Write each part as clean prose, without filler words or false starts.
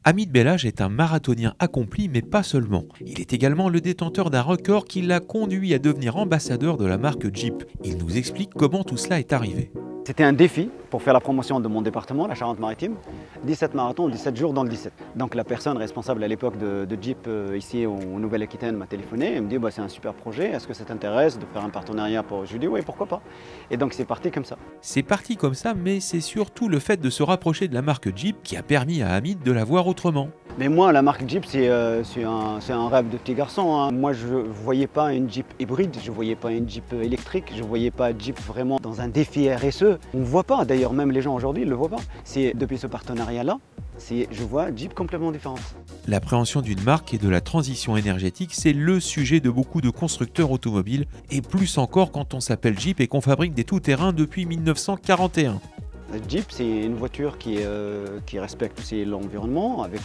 Hamid Belhaj est un marathonien accompli, mais pas seulement. Il est également le détenteur d'un record qui l'a conduit à devenir ambassadeur de la marque Jeep. Il nous explique comment tout cela est arrivé. C'était un défi pour faire la promotion de mon département, la Charente-Maritime. 17 marathons, 17 jours dans le 17. Donc la personne responsable à l'époque de Jeep ici en Nouvelle-Aquitaine m'a téléphoné et me dit c'est un super projet, est-ce que ça t'intéresse de faire un partenariat pour... Je lui dis oui, pourquoi pas. Et donc c'est parti comme ça. C'est parti comme ça, mais c'est surtout le fait de se rapprocher de la marque Jeep qui a permis à Hamid de la voir autrement. Mais moi, la marque Jeep, c'est un rêve de petit garçon, hein. Moi, je ne voyais pas une Jeep hybride, je ne voyais pas une Jeep électrique, je ne voyais pas Jeep vraiment dans un défi RSE. On ne voit pas, d'ailleurs, même les gens aujourd'hui ne le voient pas. C'est depuis ce partenariat-là, je vois Jeep complètement différente. L'appréhension d'une marque et de la transition énergétique, c'est le sujet de beaucoup de constructeurs automobiles, et plus encore quand on s'appelle Jeep et qu'on fabrique des tout-terrains depuis 1941. Jeep, c'est une voiture qui respecte aussi l'environnement, avec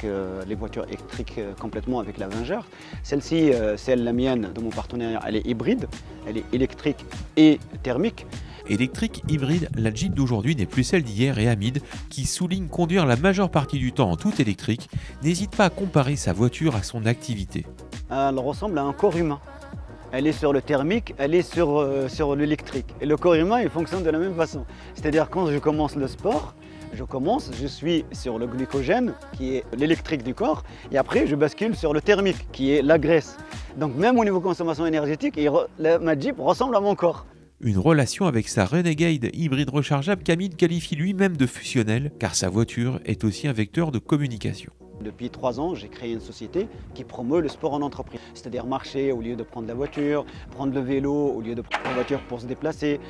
les voitures électriques complètement avec la vingeur. Celle-ci, celle la mienne de mon partenaire, elle est hybride, elle est électrique et thermique. Électrique, hybride, la Jeep d'aujourd'hui n'est plus celle d'hier et Hamid, qui souligne conduire la majeure partie du temps en tout électrique, n'hésite pas à comparer sa voiture à son activité. Elle ressemble à un corps humain. Elle est sur le thermique, elle est sur l'électrique. Et le corps humain, il fonctionne de la même façon. C'est-à-dire quand je commence le sport, je suis sur le glycogène, qui est l'électrique du corps, et après je bascule sur le thermique, qui est la graisse. Donc même au niveau consommation énergétique, ma Jeep ressemble à mon corps. Une relation avec sa Renegade hybride rechargeable qu'Hamid qualifie lui-même de fusionnelle, car sa voiture est aussi un vecteur de communication. Depuis 3 ans, j'ai créé une société qui promeut le sport en entreprise. C'est-à-dire marcher au lieu de prendre la voiture, prendre le vélo au lieu de prendre la voiture pour se déplacer,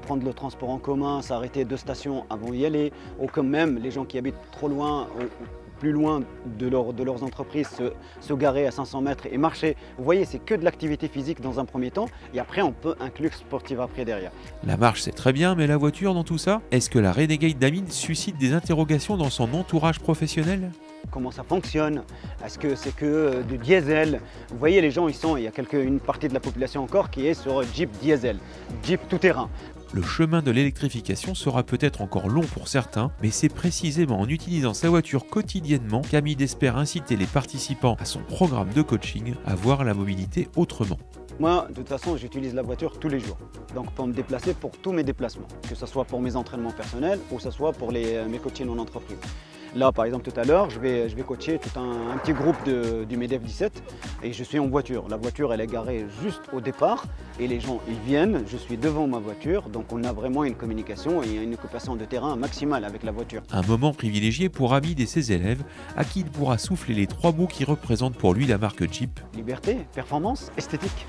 prendre le transport en commun, s'arrêter 2 stations avant d'y aller, ou quand même les gens qui habitent trop loin, plus loin de leurs entreprises, se garer à 500 mètres et marcher. Vous voyez, c'est que de l'activité physique dans un premier temps, et après on peut inclure sportive après derrière. La marche c'est très bien, mais la voiture dans tout ça? Est-ce que la Renegade d'Hamid suscite des interrogations dans son entourage professionnel? Comment ça fonctionne? Est-ce que c'est que du diesel? Vous voyez, les gens, il y a une partie de la population encore qui est sur Jeep diesel, Jeep tout-terrain. Le chemin de l'électrification sera peut-être encore long pour certains, mais c'est précisément en utilisant sa voiture quotidiennement qu'Hamid espère inciter les participants à son programme de coaching à voir la mobilité autrement. Moi, de toute façon, j'utilise la voiture tous les jours. Donc pour me déplacer, pour tous mes déplacements, que ce soit pour mes entraînements personnels ou que ce soit pour mes coachings en entreprise. Là, par exemple, tout à l'heure, je vais coacher tout un petit groupe du MEDEF 17 et je suis en voiture. La voiture, elle est garée juste au départ et les gens, ils viennent, je suis devant ma voiture. Donc on a vraiment une communication et une occupation de terrain maximale avec la voiture. Un moment privilégié pour Hamid et ses élèves, à qui il pourra souffler les 3 mots qui représentent pour lui la marque Jeep. Liberté, performance, esthétique.